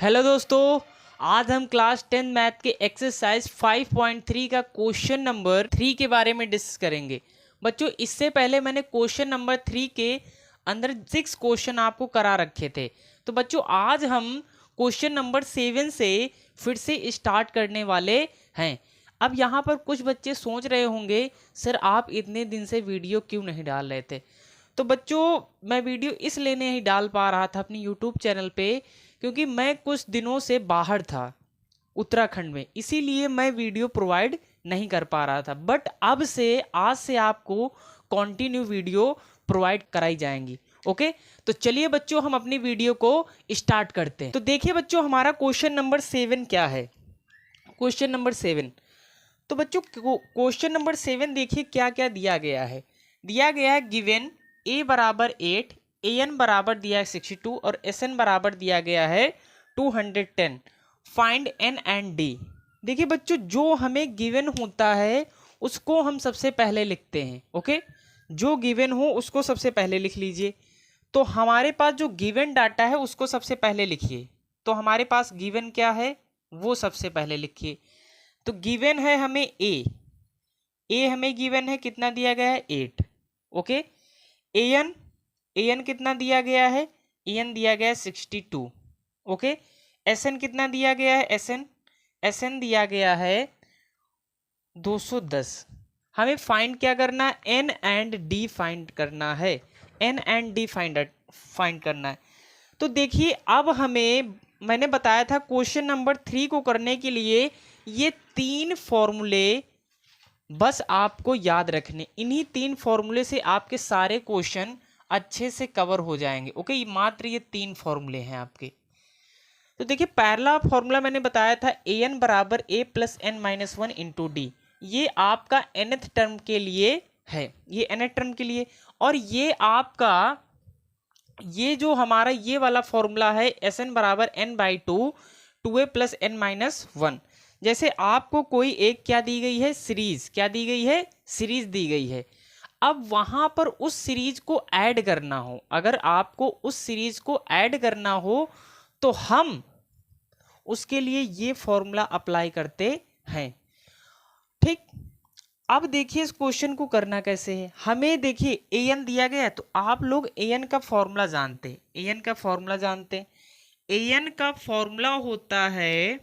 Hello दोस्तों, आज हम क्लास 10 मैथ के एक्सरसाइज 5.3 का क्वेश्चन नंबर 3 के बारे में डिस्कस करेंगे। बच्चों, इससे पहले मैंने क्वेश्चन नंबर 3 के अंदर 6 क्वेश्चन आपको करा रखे थे। तो बच्चों, आज हम क्वेश्चन नंबर 7 से फिर से स्टार्ट करने वाले हैं। अब यहाँ पर कुछ बच्चे सोच रहे होंगे, सर आप इतने दिन से वीडियो क्यों नहीं डाल रहे थे। तो बच्चों, मैं वीडियो इसलिए नहीं डाल पा रहा था अपनी यूट्यूब चैनल पे, क्योंकि मैं कुछ दिनों से बाहर था उत्तराखंड में, इसीलिए मैं वीडियो प्रोवाइड नहीं कर पा रहा था। बट अब से आज से आपको कंटिन्यू वीडियो प्रोवाइड कराई जाएंगी। ओके, तो चलिए बच्चों, हम अपनी वीडियो को स्टार्ट करते हैं। तो देखिए बच्चों, हमारा क्वेश्चन नंबर 7 क्या है। क्वेश्चन नंबर 7, तो बच्चों क्वेश्चन नंबर 7 देखिए क्या क्या दिया गया है। दिया गया है गिवन ए बराबर 8, ए एन बराबर दिया है 62 और एस एन बराबर दिया गया है 210। Find n and d. देखिए बच्चों, जो हमें गिवन होता है उसको हम सबसे पहले लिखते हैं। ओके, जो गिवन हो उसको सबसे पहले लिख लीजिए। तो हमारे पास जो गिवन डाटा है उसको सबसे पहले लिखिए। तो हमारे पास गिवन क्या है वो सबसे पहले लिखिए। तो गिवन है हमें ए हमें गिवन है, कितना दिया गया है 8। ओके, एन कितना दिया गया है, एन दिया गया है 62। ओके, एस एन कितना दिया गया है, एस एन दिया गया है 210। हमें फाइंड क्या करना है, एन एंड डी फाइंड करना है। एन एंड डी फाइंड करना है। तो देखिए, अब हमें मैंने बताया था क्वेश्चन नंबर 3 को करने के लिए ये 3 फॉर्मूले बस आपको याद रखने। इन्हीं 3 फॉर्मूले से आपके सारे क्वेश्चन अच्छे से कवर हो जाएंगे। ओके, मात्र ये 3 फॉर्मूले हैं आपके। तो देखिए, पहला फॉर्मूला मैंने बताया था ए एन बराबर a plus n minus 1 into d. ये आपका nth टर्म के लिए है, ये nth टर्म के लिए। और ये आपका ये जो हमारा ये वाला फॉर्मूला है एस एन बराबर n by two a plus n minus 1। जैसे आपको कोई एक क्या दी गई है, सीरीज क्या दी गई है, सीरीज दी गई है। अब वहां पर उस सीरीज को ऐड करना हो, अगर आपको उस सीरीज को ऐड करना हो तो हम उसके लिए ये फॉर्मूला अप्लाई करते हैं। ठीक, अब देखिए इस क्वेश्चन को करना कैसे है। हमें देखिए ए एन दिया गया है, तो आप लोग ए एन का फॉर्मूला जानते हैं। ए एन का फॉर्मूला जानते हैं। ए एन का फॉर्मूला होता है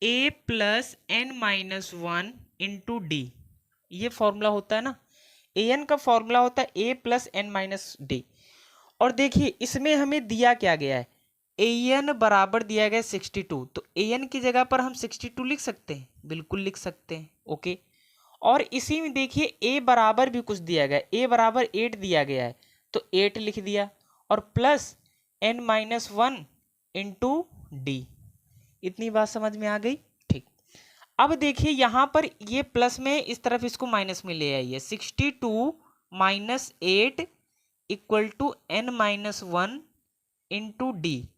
a plus n minus 1 into d. ये फॉर्मूला होता है ना, ए एन का फॉर्मूला होता है a plus n minus d. और देखिए इसमें हमें दिया क्या गया है, ए एन बराबर दिया गया 62। तो ए एन की जगह पर हम 62 लिख सकते हैं, बिल्कुल लिख सकते हैं। ओके, और इसी में देखिए ए बराबर भी कुछ दिया गया, ए बराबर 8 दिया गया है, तो 8 लिख दिया। और plus n minus 1 into d. इतनी बात समझ में आ गई। ठीक, अब देखिए यहां पर ये प्लस में इस तरफ इसको माइनस में ले आइए। 62 minus 8 equal to n minus 1 into d.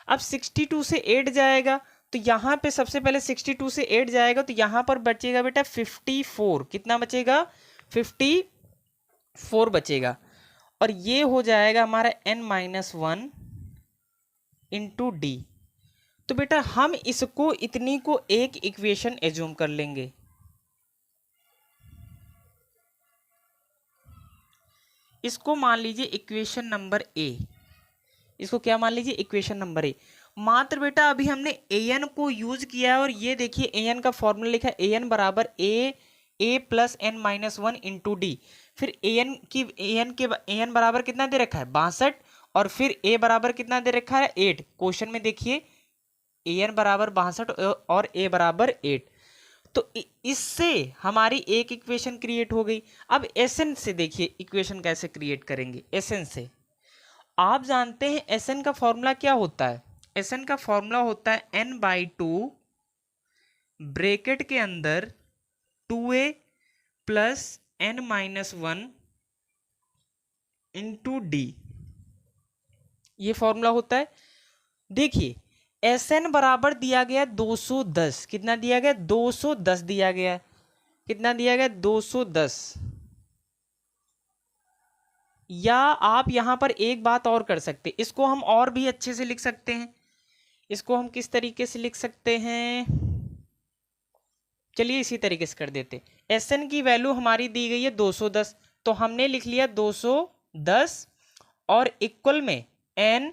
अब 62 से 8 जाएगा, तो यहां पे सबसे पहले 62 से 8 जाएगा, तो यहां पर बचेगा बेटा 54। कितना बचेगा, 54 बचेगा। और ये हो जाएगा हमारा n माइनस 1 इंटू डी। तो बेटा हम इसको इतनी को एक इक्वेशन एज्यूम कर लेंगे। इसको मान लीजिए इक्वेशन नंबर ए। इसको क्या मान लीजिए, इक्वेशन नंबर ए। मात्र बेटा अभी हमने ए एन को यूज किया है, और ये देखिए ए एन का फॉर्मूला लिखा है ए एन बराबर a plus n minus 1 into d. फिर ए एन बराबर कितना दे रखा है 62, और फिर ए बराबर कितना दे रखा है 8। क्वेश्चन में देखिए ए एन बराबर 62 और ए बराबर 8। तो इससे हमारी एक इक्वेशन क्रिएट हो गई। अब एस एन से देखिए इक्वेशन कैसे क्रिएट करेंगे। एस एन से आप जानते हैं एस एन का फॉर्मूला क्या होता है। एस एन का फॉर्मूला होता है एन बाई टू ब्रैकेट के अंदर 2a plus n minus 1 into d. ये फॉर्मूला होता है। देखिए एस एन बराबर दिया गया 210। कितना दिया गया, 210 दिया गया। कितना दिया गया, 210। या आप यहां पर एक बात और कर सकते, इसको हम और भी अच्छे से लिख सकते हैं। इसको हम किस तरीके से लिख सकते हैं, चलिए इसी तरीके से कर देते। Sn की वैल्यू हमारी दी गई है 210, तो हमने लिख लिया 210 और इक्वल में n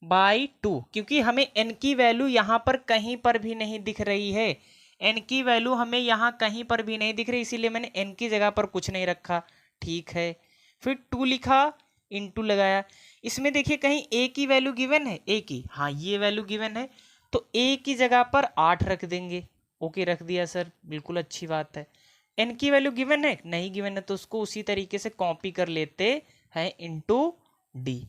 बाई 2, क्योंकि हमें n की वैल्यू यहां पर कहीं पर भी नहीं दिख रही है, n की वैल्यू हमें यहां कहीं पर भी नहीं दिख रही, इसीलिए मैंने n की जगह पर कुछ नहीं रखा। ठीक है, फिर 2 लिखा, इनटू लगाया। इसमें देखिए कहीं a की वैल्यू गिवन है, a की, हाँ ये वैल्यू गिवन है, तो a की जगह पर 8 रख देंगे। ओके रख दिया सर, बिल्कुल अच्छी बात है। n की वैल्यू गिवन है, नहीं गिवन है, तो उसको उसी तरीके से कॉपी कर लेते हैं इनटू d।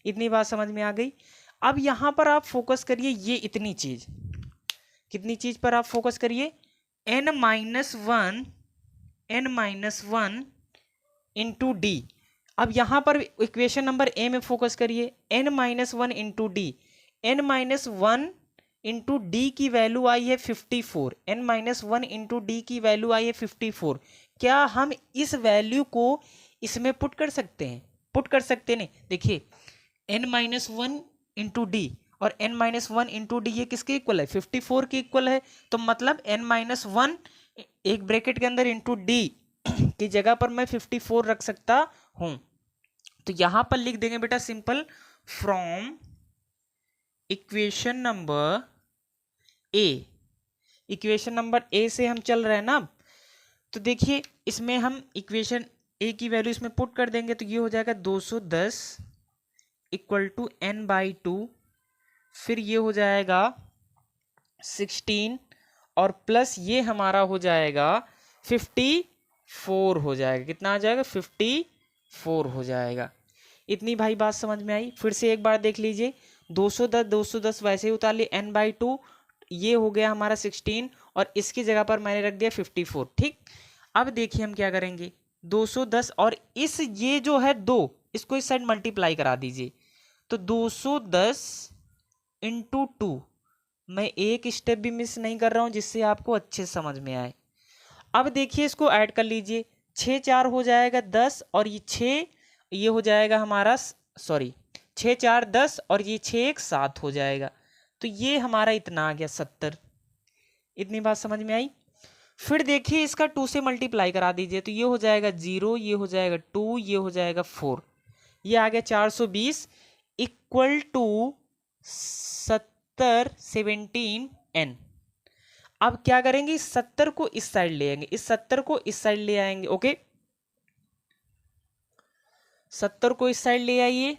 इतनी बात समझ में आ गई। अब यहां पर आप फोकस करिए ये इतनी चीज, कितनी चीज पर आप फोकस करिए, n minus one into d. अब यहां पर इक्वेशन नंबर ए में फोकस करिए, n minus one into d, n minus one into d की वैल्यू आई है 54, n minus one into d की वैल्यू आई है 54। क्या हम इस वैल्यू को इसमें पुट कर सकते हैं, पुट कर सकते नहीं। देखिए n minus one into D और n minus one into d ये किसके इक्वल है, 54 के इक्वल है, तो मतलब n माइनस वन एक ब्रैकेट के अंदर इंटू डी की जगह पर मैं 54 रख सकता हूं। तो यहां पर लिख देंगे बेटा simple, from equation number A, equation number A से हम चल रहे हैं ना। तो देखिए इसमें हम इक्वेशन ए की वैल्यू इसमें पुट कर देंगे, तो ये हो जाएगा 210 इक्वल टू n बाई 2, फिर ये हो जाएगा 16 और प्लस ये हमारा हो जाएगा 54 हो जाएगा। कितना आ जाएगा, 54 हो जाएगा। इतनी भाई बात समझ में आई। फिर से एक बार देख लीजिए, 210 वैसे ही उतार लिए, n बाई 2 ये हो गया हमारा 16 और इसकी जगह पर मैंने रख दिया 54। ठीक, अब देखिए हम क्या करेंगे, 210 और इस ये जो है 2, इसको इस साइड मल्टीप्लाई करा दीजिए, तो 210 इंटू 2, मैं एक स्टेप भी मिस नहीं कर रहा हूं जिससे आपको अच्छे समझ में आए। अब देखिए इसको ऐड कर लीजिए, 6 4 हो जाएगा 10 और ये 6 ये हो जाएगा हमारा, सॉरी 6 4 10 और ये 6 1 7 हो जाएगा, तो ये हमारा इतना आ गया 70। इतनी बात समझ में आई। फिर देखिए इसका 2 से मल्टीप्लाई करा दीजिए, तो ये हो जाएगा 0, ये हो जाएगा 2, ये हो जाएगा 4, ये आ गया 420 इक्वल टू 70 17 n। अब क्या करेंगे, 70 को इस साइड ले आएंगे, इस 70 को इस साइड ले आएंगे। ओके 70 को इस साइड ले आइए,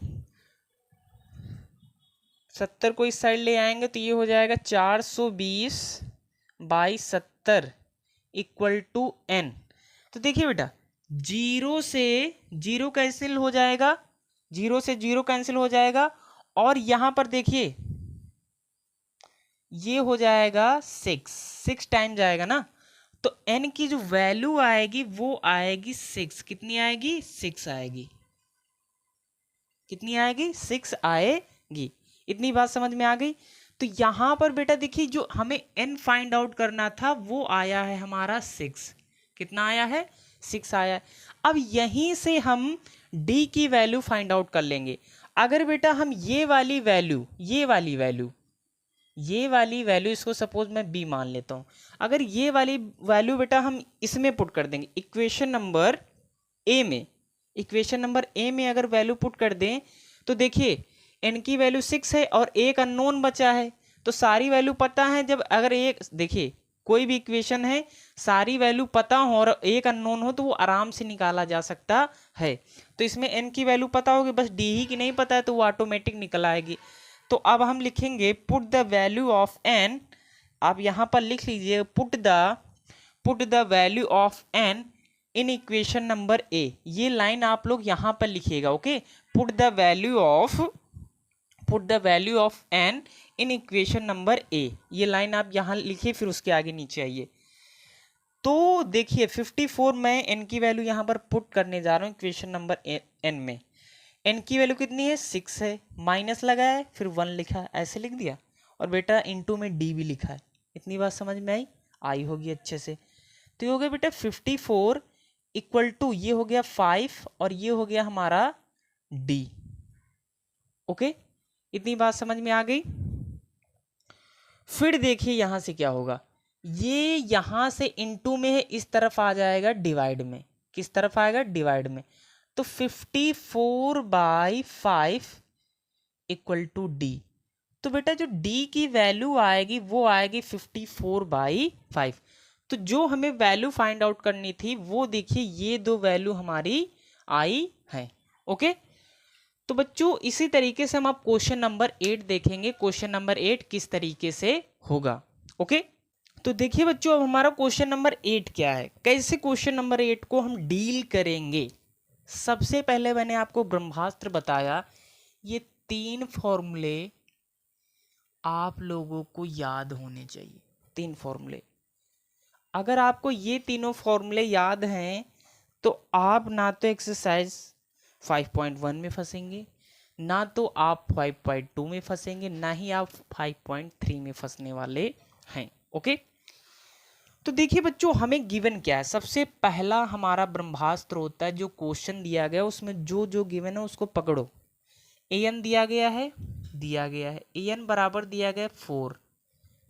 70 को इस साइड ले आएंगे, तो ये हो जाएगा 420 बाई 70 इक्वल टू n। तो देखिए बेटा, 0 से 0 कैंसिल हो जाएगा, 0 से 0 कैंसिल हो जाएगा, और यहां पर देखिए ये हो जाएगा 6 टाइम जाएगा ना, तो n की जो वैल्यू आएगी वो आएगी 6। कितनी आएगी, 6 आएगी। कितनी आएगी, 6 आएगी। इतनी बात समझ में आ गई। तो यहां पर बेटा देखिए जो हमें n फाइंड आउट करना था वो आया है हमारा 6। कितना आया है, 6 आया है। अब यहीं से हम d की वैल्यू फाइंड आउट कर लेंगे। अगर बेटा हम ये वाली वैल्यू इसको सपोज मैं b मान लेता हूं, अगर ये वाली वैल्यू बेटा हम इसमें पुट कर देंगे इक्वेशन नंबर ए में अगर वैल्यू पुट कर दें, तो देखिए n की वैल्यू 6 है और एक अननोन बचा है, तो सारी वैल्यू पता है। जब अगर एक देखिए कोई भी इक्वेशन है सारी वैल्यू पता हो और एक अननोन हो तो वो आराम से निकाला जा सकता है। तो इसमें n की वैल्यू पता होगी, बस d ही की नहीं पता है तो वो ऑटोमेटिक निकल आएगी। तो अब हम लिखेंगे put the value of n, आप यहां पर लिख लीजिए put the value of n in equation number A. ये लाइन आप लोग यहां पर लिखिएगा। Okay, put the value of n in equation number A, ये लाइन आप यहां लिखिए, फिर उसके आगे नीचे आइए। तो देखिए 54 मैं n की वैल्यू यहां पर पुट करने जा रहा हूं इक्वेशन नंबर n में। n की वैल्यू कितनी है, 6 है, माइनस लगाया है फिर 1 लिखा है, ऐसे लिख दिया, और बेटा इनटू में d भी लिखा है। इतनी बात समझ में आई होगी अच्छे से। तो ये हो गया बेटा 54 इक्वल टू, ये हो गया 5 और ये हो गया हमारा d। ओके, इतनी बात समझ में आ गई। फिर देखिए यहाँ से क्या होगा, ये यहाँ से इनटू में है, इस तरफ आ जाएगा डिवाइड में। किस तरफ आएगा? डिवाइड में। तो 54/5 इक्वल टू डी। तो बेटा जो डी की वैल्यू आएगी वो आएगी 54/5। तो जो हमें वैल्यू फाइंड आउट करनी थी वो देखिए ये दो वैल्यू हमारी आई है। ओके, तो बच्चों इसी तरीके से हम आप क्वेश्चन नंबर 8 देखेंगे। क्वेश्चन नंबर 8 किस तरीके से होगा। ओके, तो देखिए बच्चों अब हमारा क्वेश्चन नंबर 8 क्या है, कैसे क्वेश्चन नंबर 8 को हम डील करेंगे। सबसे पहले मैंने आपको ब्रह्मास्त्र बताया, ये 3 फॉर्मूले आप लोगों को याद होने चाहिए। 3 फॉर्मूले, अगर आपको ये तीनों फॉर्मूले याद हैं तो आप ना तो एक्सरसाइज 5.1 में फंसेंगे, ना तो आप 5.2 में फंसेंगे, ना ही आप 5.3 में फंसने वाले हैं। ओके, तो देखिए बच्चों हमें गिवन क्या है। सबसे पहला हमारा ब्रह्मास्त्र होता है, जो क्वेश्चन दिया गया उसमें जो जो गिवन है उसको पकड़ो। an दिया गया है, an बराबर दिया गया 4,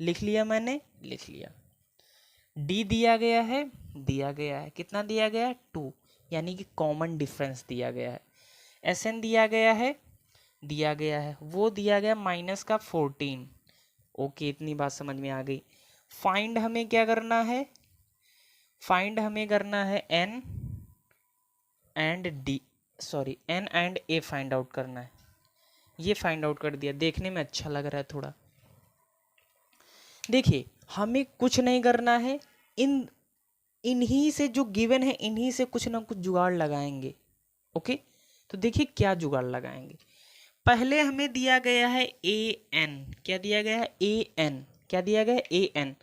लिख लिया मैंने, लिख लिया। डी दिया गया है, कितना दिया गया है? 2, यानी कि कॉमन डिफरेंस दिया गया है। एस एन दिया गया है, वो दिया गया माइनस का 14। ओके, इतनी बात समझ में आ गई। फाइंड हमें क्या करना है? फाइंड हमें करना है n and a find out करना है। ये फाइंड आउट कर दिया, देखने में अच्छा लग रहा है थोड़ा। देखिए हमें कुछ नहीं करना है, इन्हीं से जो गिवन है इन्हीं से कुछ ना कुछ जुगाड़ लगाएंगे। ओके, तो देखिए क्या जुगाड़ लगाएंगे। पहले हमें दिया गया है ए एन, क्या दिया गया है? ए एन, क्या दिया गया है? A N.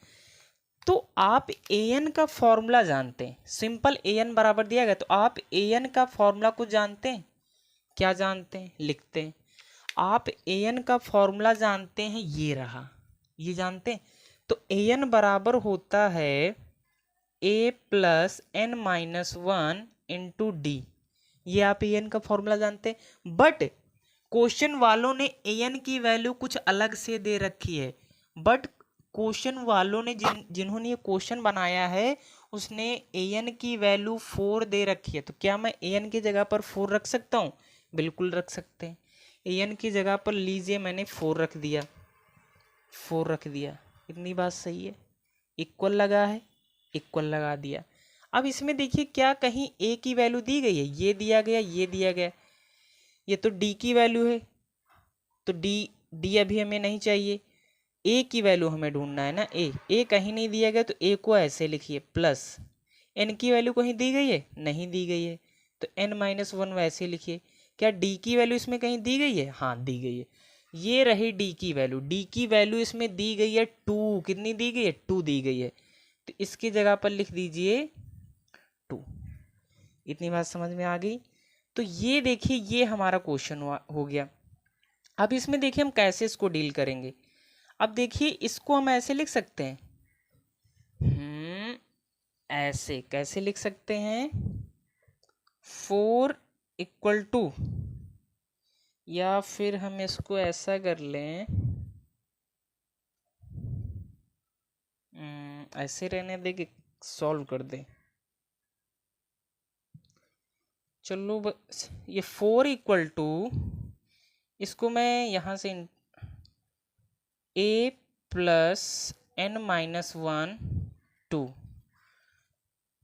तो आप ए एन का फॉर्मूला जानते हैं, सिंपल ए एन बराबर दिया गया, तो आप ए एन का फॉर्मूला को जानते हैं। क्या जानते हैं? लिखते हैं। आप ए एन का फॉर्मूला जानते हैं, ये रहा, ये जानते हैं। तो ए एन बराबर होता है a plus n minus 1 into d. ये आप ए एन का फॉर्मूला जानते हैं, बट क्वेश्चन वालों ने ए एन की वैल्यू कुछ अलग से दे रखी है। बट क्वेश्चन वालों ने जिन्होंने ये क्वेश्चन बनाया है उसने ए एन की वैल्यू 4 दे रखी है। तो क्या मैं ए एन की जगह पर 4 रख सकता हूँ? बिल्कुल रख सकते हैं। ए एन की जगह पर लीजिए मैंने 4 रख दिया, 4 रख दिया। इतनी बात सही है। इक्वल लगा है, इक्वल लगा दिया। अब इसमें देखिए क्या कहीं ए की वैल्यू दी गई है? ये दिया गया, ये दिया गया। ये तो डी की वैल्यू है, तो डी अभी हमें नहीं चाहिए। ए की वैल्यू हमें ढूंढना है ना। ए कहीं नहीं दिया गया, तो ए को ऐसे लिखिए प्लस एन की वैल्यू कहीं दी गई है? नहीं दी गई है, तो एन माइनस 1 वैसे लिखिए। क्या डी की वैल्यू इसमें कहीं दी गई है? हाँ दी गई है। ये रही डी की वैल्यू। डी की वैल्यू इसमें दी गई है 2। कितनी दी गई है? 2 दी गई है। तो इसकी जगह पर लिख दीजिए 2। इतनी बात समझ में आ गई। तो ये देखिए ये हमारा क्वेश्चन हो गया। अब इसमें देखिए हम कैसे इसको डील करेंगे। अब देखिए इसको हम ऐसे लिख सकते हैं, ऐसे कैसे लिख सकते हैं? 4 इक्वल टू, या फिर हम इसको ऐसा कर लें, ऐसे रहने दे कि सॉल्व कर दे। चलो बस ये 4 इक्वल टू, इसको मैं यहाँ से ए प्लस एन माइनस 1 2,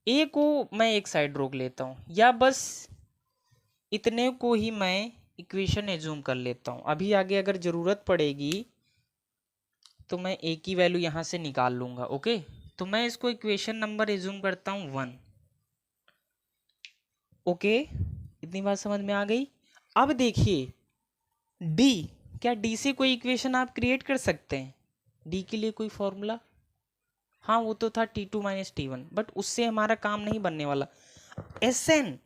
ए को मैं एक साइड रोक लेता हूँ, या बस इतने को ही मैं इक्वेशन एज्यूम कर लेता हूँ। अभी आगे अगर ज़रूरत पड़ेगी तो मैं ए की वैल्यू यहाँ से निकाल लूँगा। ओके, तो मैं इसको इक्वेशन नंबर एज्यूम करता हूँ 1। ओके, इतनी बात समझ में आ गई। अब देखिए डी, क्या डी से कोई इक्वेशन आप क्रिएट कर सकते हैं? डी के लिए कोई फॉर्मूला? हाँ वो तो था T2 माइनस T1, बट उससे हमारा काम नहीं बनने वाला। एस एन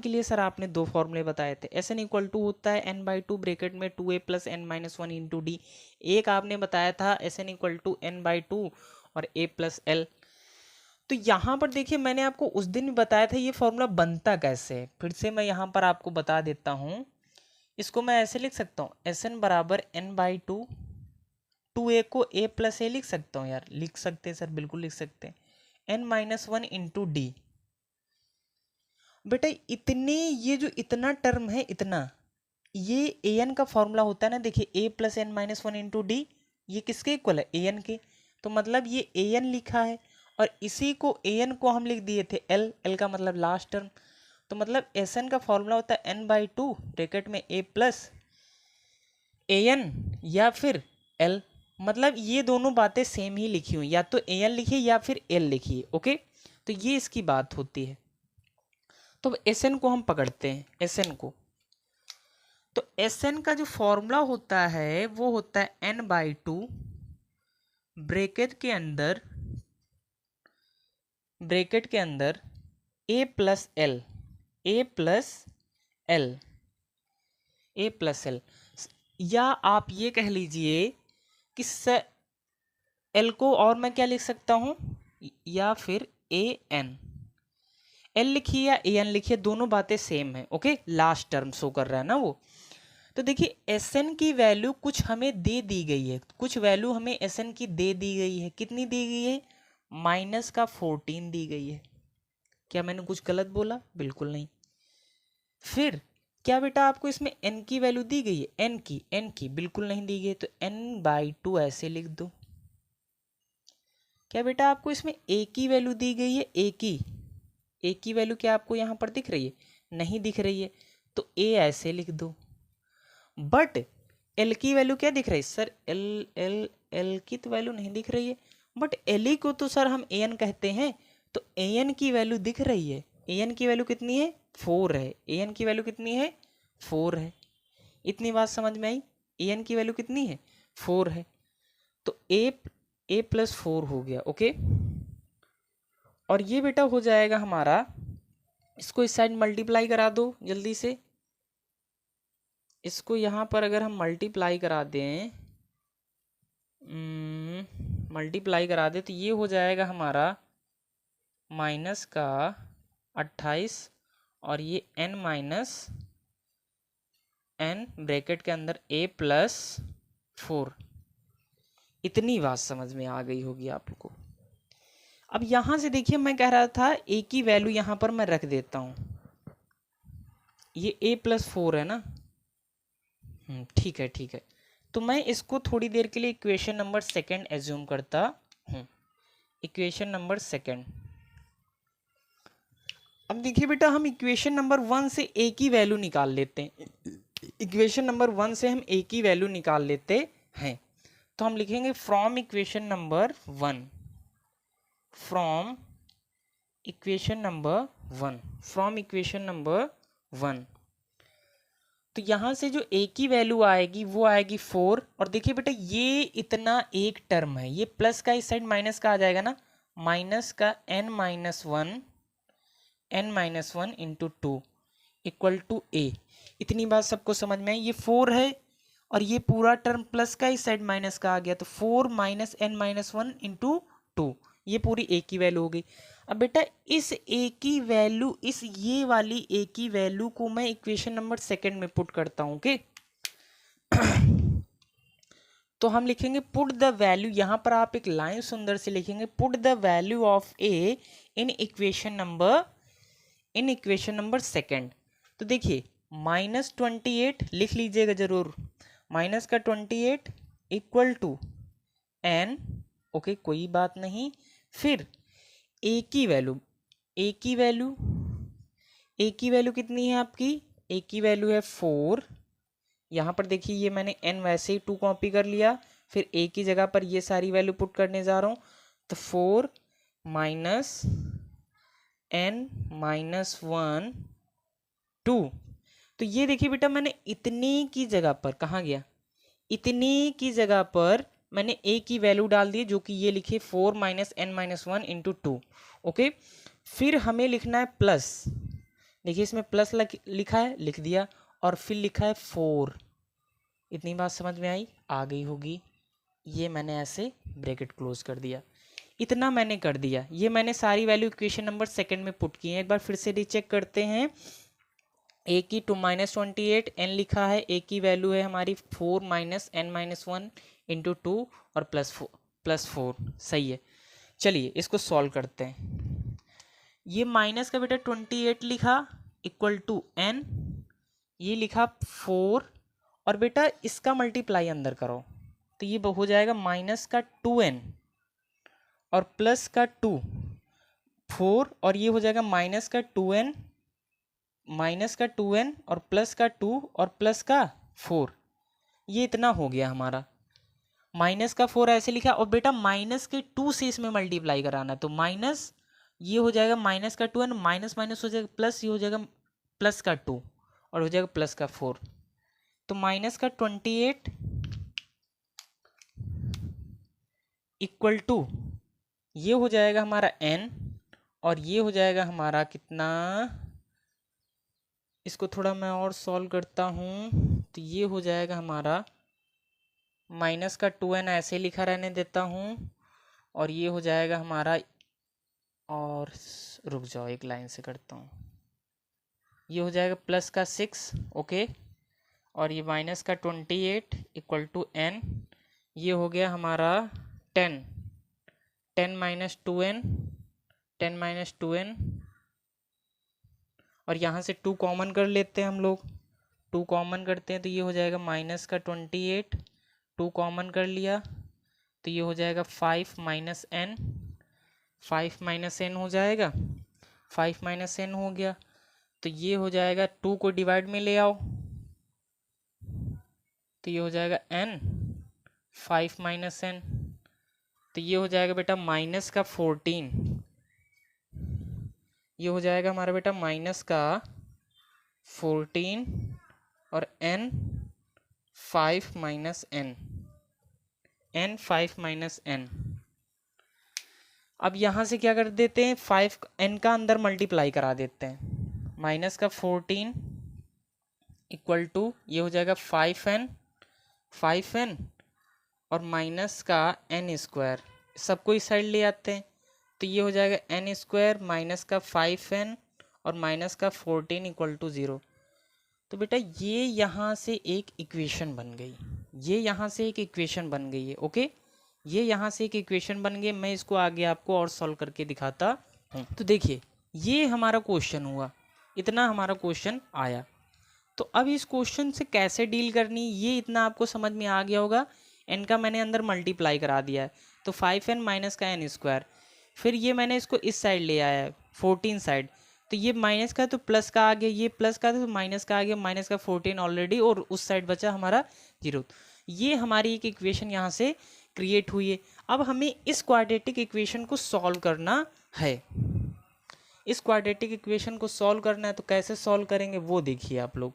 के लिए सर आपने 2 फॉर्मूले बताए थे। एस एन इक्वल टू होता है n/2 ब्रेकेट में 2a plus n minus 1 into d. एक आपने बताया था S N equal to n/2 और a प्लस एल। तो यहाँ पर देखिए मैंने आपको उस दिन भी बताया था ये फॉर्मूला बनता कैसे है, फिर से मैं यहाँ पर आपको बता देता हूँ। इसको मैं ऐसे लिख सकता हूँ, एस एन बराबर n/2 2a को a प्लस ए लिख सकता हूँ यार, लिख सकते हैं सर, बिल्कुल लिख सकते हैं। n-1 into D. बेटा इतने, ये जो इतना टर्म है, इतना, ये an का फॉर्मूला होता है ना, देखिए a plus n-1 into d, ये किसके इक्वल है, an के। तो मतलब ये an लिखा है और इसी को an को हम लिख दिए थे l का मतलब लास्ट टर्म। तो मतलब Sn का फॉर्मूला होता है n/2 ब्रैकेट में a प्लस an या फिर l। मतलब ये दोनों बातें सेम ही लिखी हुई, या तो an लिखिए या फिर l लिखिए। ओके, तो ये इसकी बात होती है। तो Sn को हम पकड़ते हैं, Sn को। तो Sn का जो फॉर्मूला होता है वो होता है n/2 ब्रैकेट के अंदर a plus l, a plus l, या आप ये कह लीजिए कि l को और मैं क्या लिख सकता हूँ, या फिर an, l लिखिए या an लिखिए, दोनों बातें सेम है। ओके, लास्ट टर्म शो कर रहा है ना वो। तो देखिए Sn की वैल्यू कुछ हमें दे दी गई है, कुछ वैल्यू हमें Sn की दे दी गई है। कितनी दी गई है, -14 दी गई है। क्या मैंने कुछ गलत बोला, बिल्कुल नहीं। फिर क्या बेटा आपको इसमें n की वैल्यू दी गई है, n की बिल्कुल नहीं दी गई, तो n/2 ऐसे लिख दो। क्या बेटा आपको इसमें a की वैल्यू दी गई है, a की वैल्यू क्या आपको यहाँ पर दिख रही है, नहीं दिख रही है, तो a ऐसे लिख दो। बट l की वैल्यू क्या दिख रही है सर, l की तो वैल्यू नहीं दिख रही है, बट l को तो सर हम an कहते हैं, तो an की वैल्यू दिख रही है। an की वैल्यू कितनी है, 4 है। an की वैल्यू कितनी है, 4 है। इतनी बात समझ में आई, an की वैल्यू कितनी है, 4 है। तो a प्लस 4 हो गया। ओके, और ये बेटा हो जाएगा हमारा, इसको इस साइड मल्टीप्लाई करा दो जल्दी से। इसको यहाँ पर अगर हम मल्टीप्लाई करा दें, तो ये हो जाएगा हमारा माइनस का 28 और ये n ब्रैकेट के अंदर a प्लस 4। इतनी बात समझ में आ गई होगी आपको। अब यहाँ से देखिए, मैं कह रहा था a की वैल्यू यहाँ पर मैं रख देता हूँ, ये a प्लस 4 है ना। ठीक है। तो मैं इसको थोड़ी देर के लिए इक्वेशन नंबर 2 एज्यूम करता हूँ, इक्वेशन नंबर 2। अब देखिए बेटा, हम इक्वेशन नंबर 1 से a की वैल्यू निकाल लेते हैं, इक्वेशन नंबर 1 से हम a की वैल्यू निकाल लेते हैं। तो हम लिखेंगे from equation number 1, from equation number 1। तो यहाँ से जो a की वैल्यू आएगी वो आएगी 4। और देखिए बेटा, ये इतना एक टर्म है, ये प्लस का इस साइड माइनस का आ जाएगा ना, माइनस का n-1 into 2 equal to a। इतनी बात सबको समझ में आई। ये 4 है और ये पूरा टर्म प्लस का इस साइड माइनस का आ गया, तो 4 माइनस n-1 इंटू 2, ये पूरी a की वैल्यू हो गई। अब बेटा इस a की वैल्यू, इस ये वाली a की वैल्यू को मैं इक्वेशन नंबर 2 में पुट करता हूँ। ओके, तो हम लिखेंगे पुट द वैल्यू, यहाँ पर आप एक लाइन सुंदर से लिखेंगे, put the value of a in equation number 2। तो देखिए -28 लिख लीजिएगा जरूर, माइनस का 28 इक्वल टू n। ओके, कोई बात नहीं। फिर a की वैल्यू कितनी है आपकी, a की वैल्यू है 4। यहाँ पर देखिए, ये मैंने n वैसे ही 2 कॉपी कर लिया, फिर a की जगह पर ये सारी वैल्यू पुट करने जा रहा हूँ। तो 4 माइनस n-1 2। तो ये देखिए बेटा, मैंने इतनी की जगह पर, कहाँ गया, इतनी की जगह पर मैंने a की वैल्यू डाल दी, जो कि ये लिखी 4 माइनस n-1 इंटू 2। ओके, फिर हमें लिखना है प्लस, देखिए इसमें प्लस लिखा है, लिख दिया, और फिर लिखा है 4। इतनी बात समझ में आई, आ गई होगी। ये मैंने ऐसे ब्रैकेट क्लोज कर दिया, इतना मैंने कर दिया। ये मैंने सारी वैल्यू इक्वेशन नंबर 2 में पुट की है। एक बार फिर से रीचेक करते हैं। a की -28 n लिखा है, a की वैल्यू है हमारी 4 माइनस n-1 इंटू 2 और प्लस फोर। सही है। चलिए इसको सॉल्व करते हैं। ये माइनस का बेटा 28 लिखा इक्वल टू n, ये लिखा 4, और बेटा इसका मल्टीप्लाई अंदर करो तो ये हो जाएगा माइनस का 2n और प्लस का 2 4, और ये हो जाएगा माइनस का 2n और प्लस का 2 और प्लस का 4। ये इतना हो गया हमारा। माइनस का 4 ऐसे लिखा, और बेटा माइनस के 2 से इसमें मल्टीप्लाई कराना है तो माइनस, ये हो जाएगा माइनस का 2n, माइनस माइनस हो जाएगा प्लस, ये हो जाएगा प्लस का 2 और हो जाएगा प्लस का 4। तो माइनस का 28 इक्वल टू ये हो जाएगा हमारा n, और ये हो जाएगा हमारा कितना, इसको थोड़ा मैं और सॉल्व करता हूँ तो ये हो जाएगा हमारा माइनस का 2n ऐसे लिखा रहने देता हूँ, और ये हो जाएगा हमारा, और रुक जाओ एक लाइन से करता हूँ, ये हो जाएगा प्लस का 6, ओके, और ये माइनस का 28 इक्वल टू n, ये हो गया हमारा 10 माइनस 2n, और यहाँ से 2 कॉमन कर लेते हैं हम लोग, 2 कॉमन करते हैं तो ये हो जाएगा माइनस का 28, 2 कॉमन कर लिया तो ये हो जाएगा 5 माइनस n, 5 माइनस n हो जाएगा, 5 माइनस n हो गया तो ये हो जाएगा 2 को डिवाइड में ले आओ तो ये हो जाएगा n, 5 माइनस n, तो ये हो जाएगा बेटा माइनस का 14, ये हो जाएगा हमारा बेटा माइनस का 14 और n 5 minus n, n 5 minus n। अब यहाँ से क्या कर देते हैं, 5 n का अंदर मल्टीप्लाई करा देते हैं, माइनस का 14 इक्वल टू ये हो जाएगा 5n और माइनस का n स्क्वायर, सबको इस साइड ले आते हैं तो ये हो जाएगा n स्क्वायर माइनस का 5n और माइनस का 14 इक्वल टू 0। तो बेटा ये यहाँ से एक इक्वेशन बन गई, ये यहाँ से एक इक्वेशन बन गई है, ओके, ये यहाँ से एक इक्वेशन बन गई। मैं इसको आगे आपको और सॉल्व करके दिखाता हूँ। तो देखिए ये हमारा क्वेश्चन हुआ, इतना हमारा क्वेश्चन आया। तो अब इस क्वेश्चन से कैसे डील करनी, ये इतना आपको समझ में आ गया होगा। n का मैंने अंदर मल्टीप्लाई करा दिया है तो 5n माइनस का n स्क्वायर, फिर ये मैंने इसको इस साइड ले आया है 14 साइड, तो ये माइनस का तो प्लस का आ गया, ये प्लस का तो माइनस का आ गया, माइनस का 14 ऑलरेडी, और उस साइड बचा हमारा 0। ये हमारी एक इक्वेशन यहाँ से क्रिएट हुई है। अब हमें इस क्वाड्रेटिक इक्वेशन को सॉल्व करना है। इस क्वाड्रेटिक इक्वेशन को सॉल्व करना है तो कैसे सॉल्व करेंगे वो देखिए आप लोग,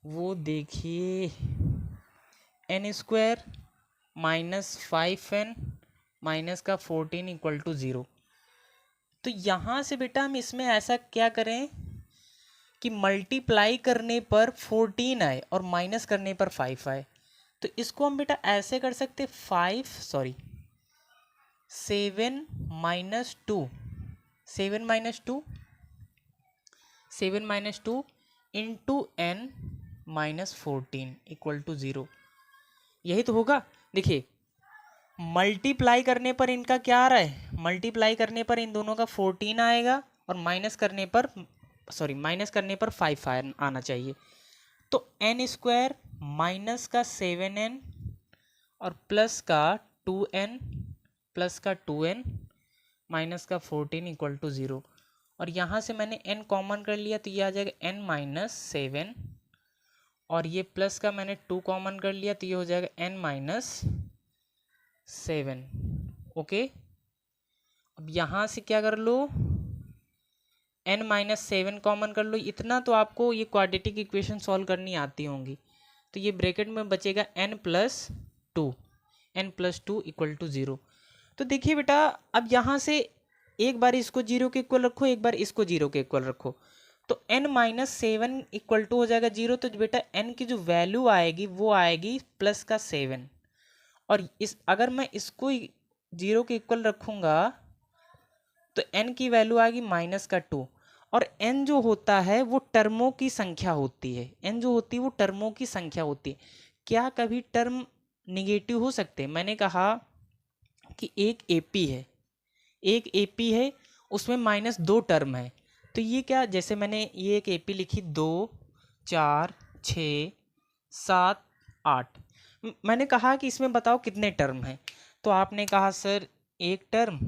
वो देखिए n square minus 5n minus का 14 इक्वल टू 0। तो यहाँ से बेटा हम इसमें ऐसा क्या करें कि मल्टीप्लाई करने पर 14 आए और माइनस करने पर 5 आए, तो इसको हम बेटा ऐसे कर सकते 7 minus 2 into n minus 14 equal to 0। यही तो होगा। देखिए मल्टीप्लाई करने पर इनका क्या आ रहा है, मल्टीप्लाई करने पर इन दोनों का 14 आएगा और माइनस करने पर 5 आना चाहिए। तो n स्क्वायर माइनस का 7n और प्लस का 2n माइनस का 14 इक्वल टू 0, और यहाँ से मैंने n कॉमन कर लिया तो ये आ जाएगा n माइनस 7, और ये प्लस का मैंने 2 कॉमन कर लिया तो ये हो जाएगा n माइनस 7, ओके। अब यहाँ से क्या कर लो, n माइनस 7 कॉमन कर लो, इतना तो आपको ये क्वाड्रेटिक इक्वेशन सॉल्व करनी आती होंगी। तो ये ब्रैकेट में बचेगा n प्लस 2 इक्वल टू 0। तो देखिए बेटा अब यहाँ से एक बार इसको 0 के इक्वल रखो, एक बार इसको 0 के इक्वल रखो, तो n माइनस 7 इक्वल टू हो जाएगा 0। तो बेटा n की जो वैल्यू आएगी वो आएगी प्लस का 7, और इस अगर मैं इसको 0 के इक्वल रखूँगा तो n की वैल्यू आएगी माइनस का 2, और n जो होता है वो टर्मों की संख्या होती है, n जो होती है वो टर्मों की संख्या होती है। क्या कभी टर्म निगेटिव हो सकते हैं। मैंने कहा कि एक एपी है, उसमें -2 टर्म है, तो ये क्या, जैसे मैंने ये एक एपी लिखी 2 4 6 7 8, मैंने कहा कि इसमें बताओ कितने टर्म हैं, तो आपने कहा सर एक term,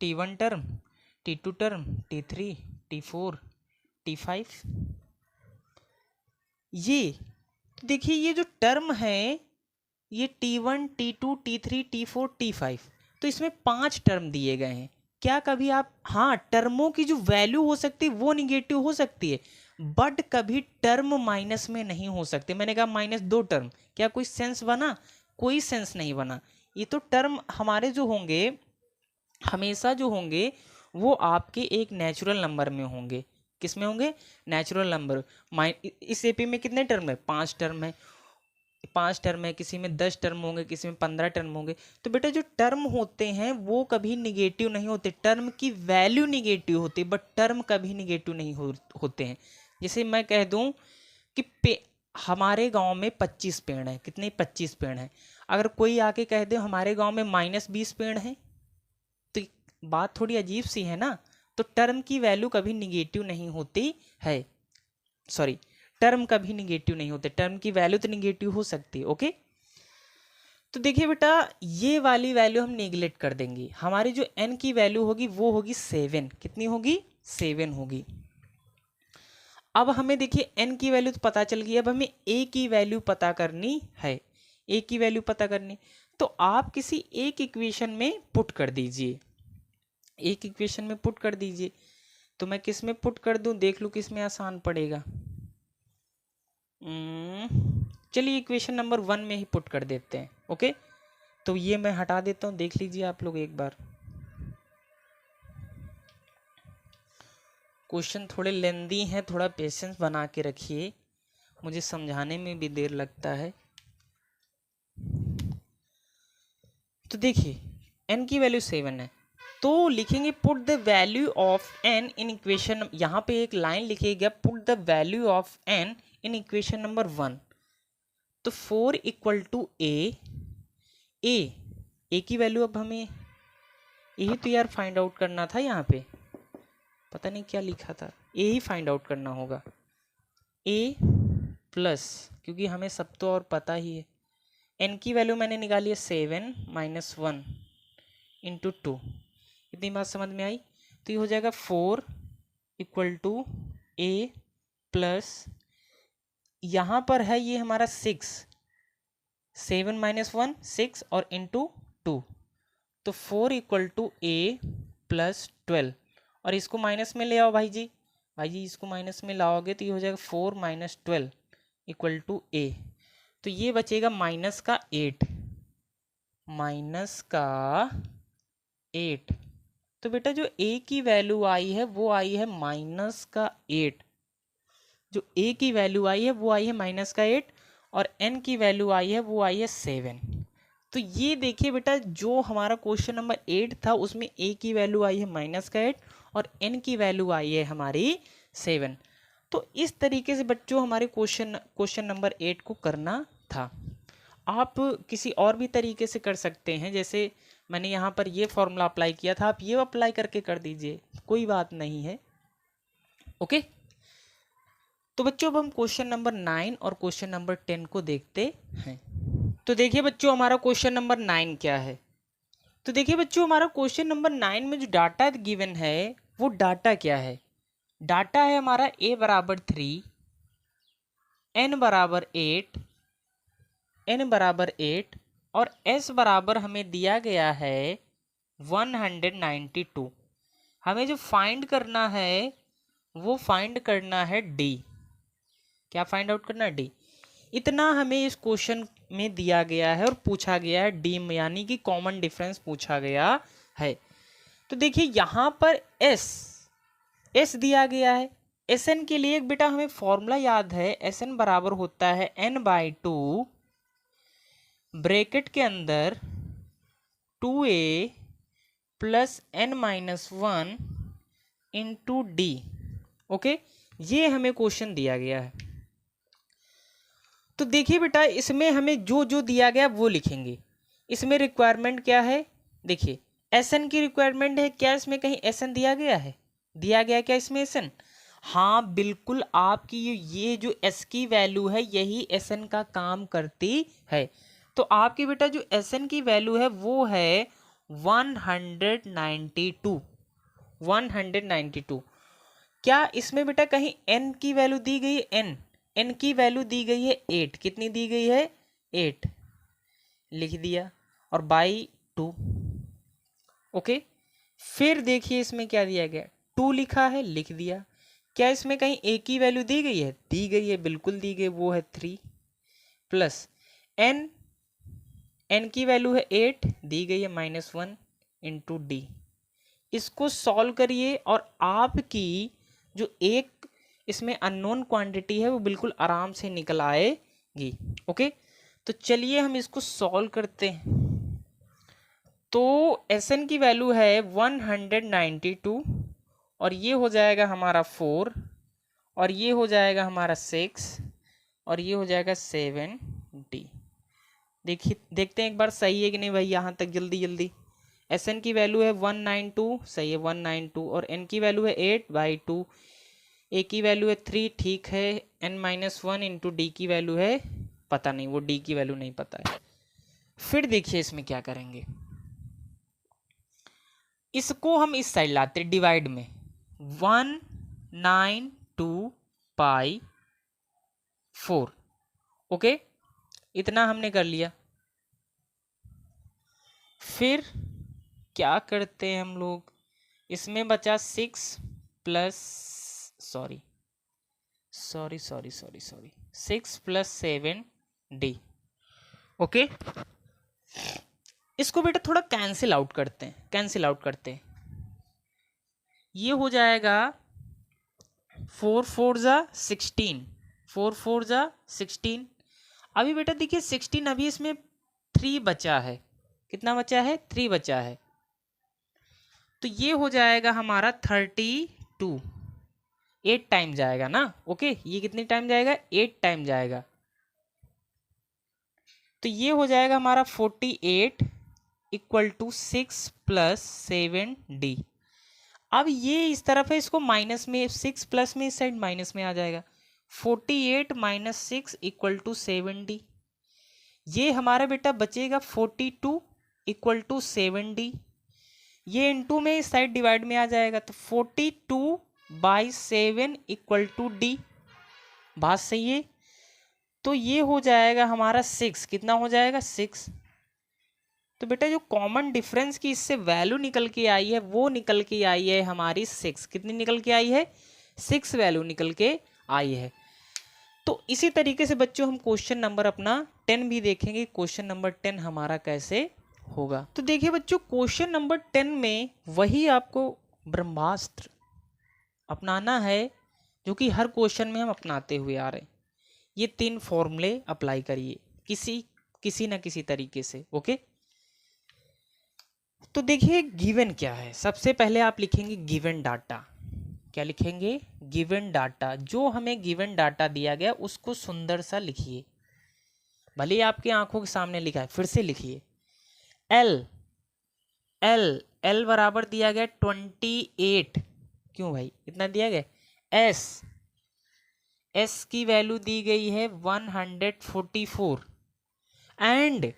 T1 term, T2 term, T3, T4, T5। ये तो देखिए ये जो टर्म है ये T1 T2 T3 T4 T5, तो इसमें 5 टर्म दिए गए हैं। क्या कभी आप, हाँ, टर्मों की जो वैल्यू हो सकती है वो निगेटिव हो सकती है, बट कभी टर्म माइनस में नहीं हो सकते। मैंने कहा -2 टर्म, क्या कोई सेंस बना? कोई सेंस नहीं बना। ये तो टर्म हमारे जो होंगे, हमेशा जो होंगे वो आपके एक नेचुरल नंबर में होंगे। किस में होंगे? Natural number. इस एपी में कितने टर्म है? 5 टर्म है। 5 टर्म है, किसी में 10 टर्म होंगे, किसी में 15 टर्म होंगे। तो बेटा जो टर्म होते हैं वो कभी निगेटिव नहीं होते, टर्म की वैल्यू निगेटिव होती है, बट टर्म कभी निगेटिव नहीं होते हैं। जैसे मैं कह दूं कि हमारे गांव में 25 पेड़ हैं। कितने? 25 पेड़ हैं। अगर कोई आके कह दे हमारे गांव में -20 पेड़ हैं, तो बात थोड़ी अजीब सी है ना। तो टर्म की वैल्यू कभी निगेटिव नहीं होती है, सॉरी, टर्म कभी निगेटिव नहीं होते, टर्म की वैल्यू तो निगेटिव हो सकती है। ओके, तो देखिए बेटा ये वाली वैल्यू हम नेगलेक्ट कर देंगे। हमारी जो n की वैल्यू होगी वो होगी 7। कितनी होगी? 7 होगी। अब हमें देखिए n की वैल्यू तो पता चल गई, अब हमें a की वैल्यू पता करनी है। a की वैल्यू पता करनी, तो आप किसी एक इक्वेशन में पुट कर दीजिए, एक इक्वेशन में पुट कर दीजिए। तो मैं किस में पुट कर दूं, देख लो किस में आसान पड़ेगा। चलिए इक्वेशन नंबर 1 में ही पुट कर देते हैं। ओके, तो ये मैं हटा देता हूं, देख लीजिए आप लोग एक बार। क्वेश्चन थोड़े लेंदी हैं, थोड़ा पेशेंस बना के रखिए, मुझे समझाने में भी देर लगता है। तो देखिए n की वैल्यू 7 है, तो लिखेंगे put the value of n in equation, यहाँ पे एक लाइन लिखिएगा, put the value of n in equation number 1। तो 4 इक्वल टू ए की वैल्यू, अब हमें यही तो यार फाइंड आउट करना था, यहाँ पे पता नहीं क्या लिखा था, ए ही फाइंड आउट करना होगा। ए प्लस, क्योंकि हमें सब तो और पता ही है, n की वैल्यू मैंने निकाली है 7 - 1 इंटू 2। इतनी बात समझ में आई? तो ये हो जाएगा 4 इक्वल टू ए प्लस, यहाँ पर है ये हमारा 6, 7 - 1 6 और इंटू 2, तो 4 इक्वल टू ए प्लस 12, और इसको माइनस में ले आओ भाई जी, इसको माइनस में लाओगे तो ये हो जाएगा 4 - 12 इक्वल टू ए। तो ये बचेगा माइनस का 8, तो बेटा जो a की वैल्यू आई है वो आई है -8, जो a की वैल्यू आई है वो आई है -8, और n की वैल्यू आई है वो आई है 7। तो ये देखिए बेटा जो हमारा क्वेश्चन नंबर 8 था उसमें a की वैल्यू आई है -8 और n की वैल्यू आई है हमारी 7। तो इस तरीके से बच्चों हमारे क्वेश्चन नंबर 8 को करना था। आप किसी और भी तरीके से कर सकते हैं, जैसे मैंने यहाँ पर ये फॉर्मूला अप्लाई किया था, आप ये अप्लाई करके कर दीजिए, कोई बात नहीं है। ओके, तो बच्चों अब हम क्वेश्चन नंबर 9 और क्वेश्चन नंबर 10 को देखते हैं। तो देखिए बच्चों हमारा क्वेश्चन नंबर 9 क्या है। तो देखिए बच्चों हमारा क्वेश्चन नंबर 9 में जो डाटा गिवन है वो डाटा क्या है। डाटा है हमारा a बराबर 3, n बराबर 8, n बराबर 8 और s बराबर हमें दिया गया है 192। हमें जो फाइंड करना है वो फाइंड करना है d। क्या फाइंड आउट करना है? d। इतना हमें इस क्वेश्चन में दिया गया है और पूछा गया है d, यानी कि कॉमन डिफरेंस पूछा गया है। तो देखिए यहाँ पर s दिया गया है। Sn के लिए एक बेटा हमें फॉर्मूला याद है, Sn बराबर होता है n/2 ब्रैकेट के अंदर 2a plus n-1 into D. Okay, ये हमें क्वेश्चन दिया गया है। तो देखिए बेटा, इसमें हमें जो जो दिया गया वो लिखेंगे। इसमें रिक्वायरमेंट क्या है, देखिए एसएन की रिक्वायरमेंट है। क्या इसमें कहीं एसएन दिया गया है? दिया गया क्या इसमें एसएन? हाँ बिल्कुल, आपकी ये जो एस की वैल्यू है यही एसएन का काम करती है। तो आपकी बेटा जो एसएन की वैल्यू है वो है 192। 192। क्या इसमें बेटा कहीं n की वैल्यू दी गई है? n की वैल्यू दी गई है 8। कितनी दी गई है? 8 लिख दिया, और बाई 2। ओके, फिर देखिए इसमें क्या दिया गया, 2 लिखा है, लिख दिया। क्या इसमें कहीं a की वैल्यू दी गई है? दी गई है, बिल्कुल दी गई, वो है 3 प्लस n की वैल्यू है 8, दी गई है -1 इंटू डी। इसको सॉल्व करिए और आपकी जो एक इसमें अननोन क्वांटिटी है वो बिल्कुल आराम से निकल आएगी। ओके, तो चलिए हम इसको सॉल्व करते हैं। तो एसएन की वैल्यू है 192 और ये हो जाएगा हमारा 4 और ये हो जाएगा हमारा 6 और ये हो जाएगा 7D। देखिए, देखते हैं एक बार सही है कि नहीं भाई, यहाँ तक जल्दी जल्दी। एस एन की वैल्यू है 192, सही है 192, और एन की वैल्यू है 8/2, ए की वैल्यू है 3, ठीक है, n-1 इंटू डी की वैल्यू है पता नहीं, वो डी की वैल्यू नहीं पता है। फिर देखिए इसमें क्या करेंगे, इसको हम इस साइड लाते डिवाइड में, 192/4। ओके, इतना हमने कर लिया। फिर क्या करते हैं हम लोग, इसमें बचा 6 प्लस 7D। ओके, इसको बेटा थोड़ा कैंसिल आउट करते हैं, ये हो जाएगा 4 4 जा 16, 4 4 जा 16। अभी बेटा देखिए 16, अभी इसमें 3 बचा है। कितना बचा है? 3 बचा है। तो ये हो जाएगा हमारा 32, 8 टाइम जाएगा ना। ओके, ये कितनी टाइम जाएगा? 8 टाइम जाएगा। तो ये हो जाएगा हमारा 48 इक्वल टू 6 प्लस 7D। अब ये इस तरफ है, इसको माइनस में, 6 प्लस में इस साइड माइनस में आ जाएगा। 48 माइनस 6 इक्वल टू 7D। ये हमारा बेटा बचेगा 42 इक्वल टू 7D। ये इनटू में इस साइड डिवाइड में आ जाएगा, तो 42/7 इक्वल टू D। बात सही है। तो ये हो जाएगा हमारा 6, कितना हो जाएगा? 6। तो बेटा जो कॉमन डिफरेंस की इससे वैल्यू निकल के आई है वो निकल के आई है हमारी 6। कितनी निकल के आई है? 6 वैल्यू निकल के आई है। तो इसी तरीके से बच्चों हम क्वेश्चन नंबर अपना 10 भी देखेंगे, क्वेश्चन नंबर 10 हमारा कैसे होगा। तो देखिए बच्चों, क्वेश्चन नंबर 10 में वही आपको ब्रह्मास्त्र अपनाना है जो कि हर क्वेश्चन में हम अपनाते हुए आ रहे हैं। ये 3 फॉर्मूले अप्लाई करिए किसी ना किसी तरीके से। ओके, तो देखिए गिवन क्या है। सबसे पहले आप लिखेंगे गिवन डाटा। क्या लिखेंगे? Given data. जो हमें गिवन डाटा दिया गया उसको सुंदर सा लिखिए, भले ही आपकी आंखों के सामने लिखा है, फिर से लिखिए। एल बराबर दिया गया 28। क्यों भाई इतना दिया गया? एस की वैल्यू दी गई है 144 and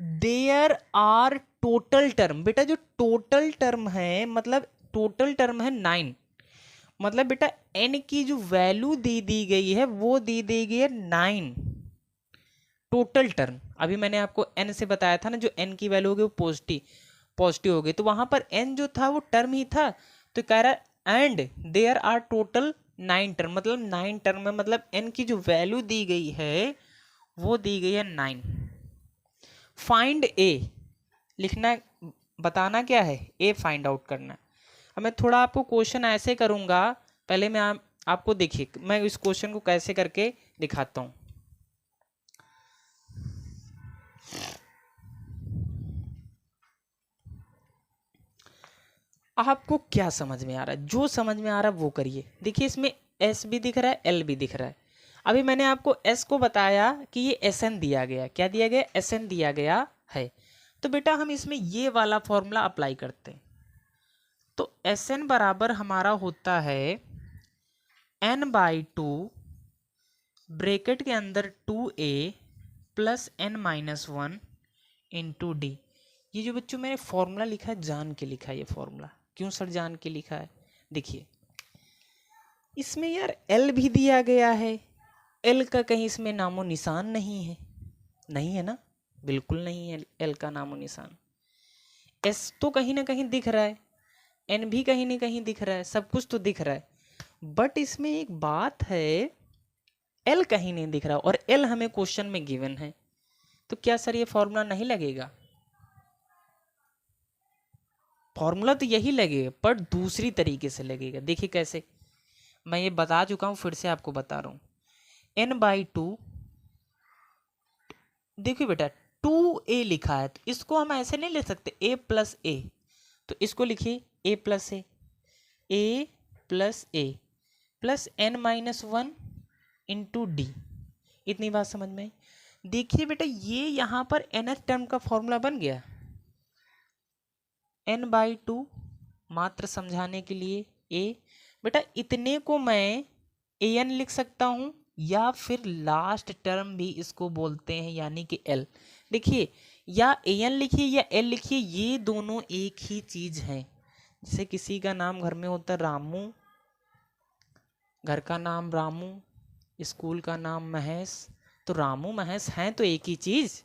there are total term. बेटा जो टोटल टर्म है, मतलब टोटल टर्म है 9। मतलब बेटा n की जो वैल्यू दी गई है वो दी गई है 9 टोटल टर्म। अभी मैंने आपको n से बताया था ना, जो n की वैल्यू होगी वो पॉजिटिव होगी, तो वहां पर n जो था वो टर्म ही था। तो कह रहा है and there are total 9 term, मतलब 9 टर्म है, मतलब n की जो वैल्यू दी गई है वो दी गई है 9। फाइंड ए लिखना, बताना क्या है? ए फाइंड आउट करना है। अब मैं थोड़ा आपको क्वेश्चन ऐसे करूंगा, पहले मैं आपको देखिए मैं इस क्वेश्चन को कैसे करके दिखाता हूं। आपको क्या समझ में आ रहा है? जो समझ में आ रहा है वो करिए। देखिए इसमें एस भी दिख रहा है, एल भी दिख रहा है। अभी मैंने आपको s को बताया कि ये Sn दिया गया, क्या दिया गया, Sn दिया गया है। तो बेटा हम इसमें ये वाला फॉर्मूला अप्लाई करते हैं। तो Sn बराबर हमारा होता है n/2 ब्रैकेट के अंदर 2a plus n-1 into d. ये जो बच्चों मैंने फॉर्मूला लिखा है जान के लिखा है, ये फॉर्मूला क्यों सर जान के लिखा है, देखिए इसमें यार एल भी दिया गया है, एल का कहीं इसमें नामो निशान नहीं है, नहीं है ना, बिल्कुल नहीं है एल का नामो निशान। एस तो कहीं ना कहीं दिख रहा है, एन भी कहीं ना कहीं दिख रहा है, सब कुछ तो दिख रहा है, बट इसमें एक बात है एल कहीं नहीं दिख रहा और एल हमें क्वेश्चन में गिवन है। तो क्या सर ये फॉर्मूला नहीं लगेगा? फॉर्मूला तो यही लगेगा पर दूसरी तरीके से लगेगा। देखिए कैसे, मैं ये बता चुका हूं, फिर से आपको बता रहा हूं। n/2, देखिए बेटा 2a लिखा है तो इसको हम ऐसे नहीं ले सकते a प्लस ए, तो इसको लिखिए a plus A plus n-1 into d. इतनी बात समझ में आई? देखिए बेटा ये यहाँ पर nth टर्म का फॉर्मूला बन गया, n/2 मात्र समझाने के लिए a। बेटा इतने को मैं an लिख सकता हूँ या फिर लास्ट टर्म भी इसको बोलते हैं यानी कि l। देखिए या an लिखिए या l लिखिए, ये दोनों एक ही चीज है। जैसे किसी का नाम घर में होता है रामू, घर का नाम रामू, स्कूल का नाम महेश, तो रामू महेश हैं तो एक ही चीज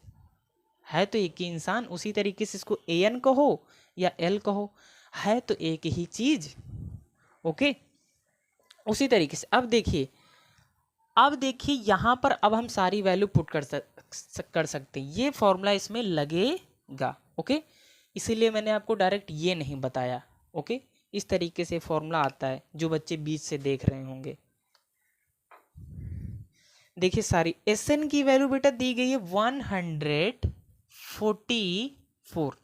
है, तो एक ही इंसान। उसी तरीके से इसको an कहो या l कहो, है तो एक ही चीज। ओके, उसी तरीके से अब देखिए यहाँ पर अब हम सारी वैल्यू पुट कर सकते हैं, ये फॉर्मूला इसमें लगेगा। ओके, इसीलिए मैंने आपको डायरेक्ट ये नहीं बताया। ओके, इस तरीके से फॉर्मूला आता है जो बच्चे बीच से देख रहे होंगे। देखिए सारी Sn की वैल्यू बेटा दी गई है 144।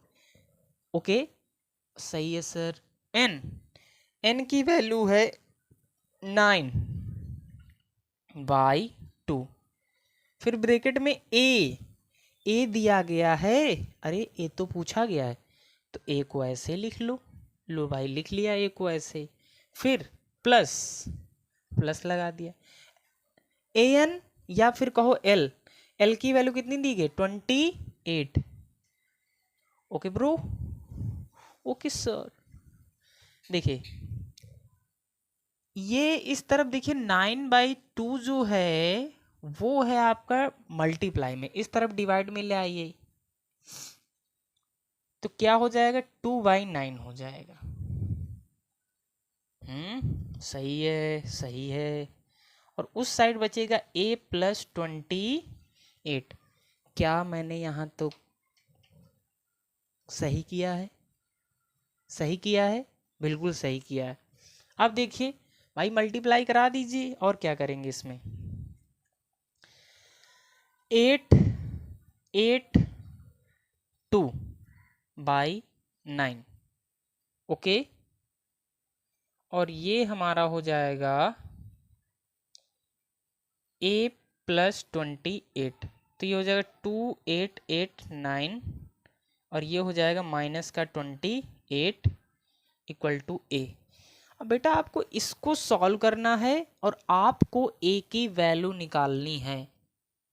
ओके सही है सर। n की वैल्यू है 9/2। फिर ब्रैकेट में a दिया गया है, अरे a तो पूछा गया है तो a को ऐसे लिख लो भाई, लिख लिया a को ऐसे, फिर प्लस लगा दिया। an या फिर कहो l की वैल्यू कितनी दी गई 28। Okay bro, okay sir. देखिए ये इस तरफ देखिए 9/2 जो है वो है आपका मल्टीप्लाई में, इस तरफ डिवाइड में ले आइए तो क्या हो जाएगा 2/9 हो जाएगा। सही है। और उस साइड बचेगा a प्लस 28। क्या मैंने यहाँ तो सही किया है? बिल्कुल सही किया है। अब देखिए भाई मल्टीप्लाई करा दीजिए, और क्या करेंगे इसमें 8/2/9। ओके, और ये हमारा हो जाएगा a प्लस 28, तो ये हो जाएगा 2889 और ये हो जाएगा माइनस का 28 इक्वल टू a। अब बेटा आपको इसको सॉल्व करना है और आपको a की वैल्यू निकालनी है,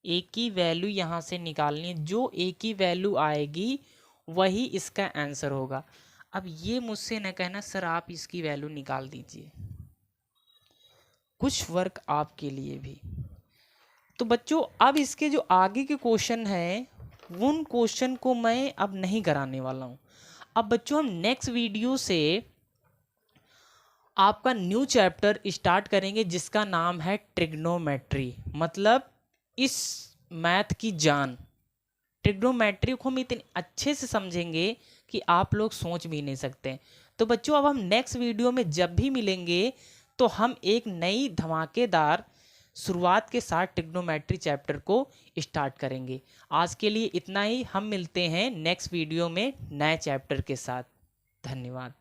a की वैल्यू यहाँ से निकालनी है, जो a की वैल्यू आएगी वही इसका आंसर होगा। अब ये मुझसे न कहना सर आप इसकी वैल्यू निकाल दीजिए, कुछ वर्क आपके लिए भी। तो बच्चों अब इसके जो आगे के क्वेश्चन हैं उन क्वेश्चन को मैं अब नहीं कराने वाला हूँ। अब बच्चों हम नेक्स्ट वीडियो से आपका न्यू चैप्टर स्टार्ट करेंगे जिसका नाम है ट्रिग्नोमेट्री, मतलब इस मैथ की जान। ट्रिग्नोमेट्री को हम इतने अच्छे से समझेंगे कि आप लोग सोच भी नहीं सकते। तो बच्चों अब हम नेक्स्ट वीडियो में जब भी मिलेंगे तो हम एक नई धमाकेदार शुरुआत के साथ ट्रिग्नोमेट्री चैप्टर को स्टार्ट करेंगे। आज के लिए इतना ही, हम मिलते हैं नेक्स्ट वीडियो में नए चैप्टर के साथ। धन्यवाद।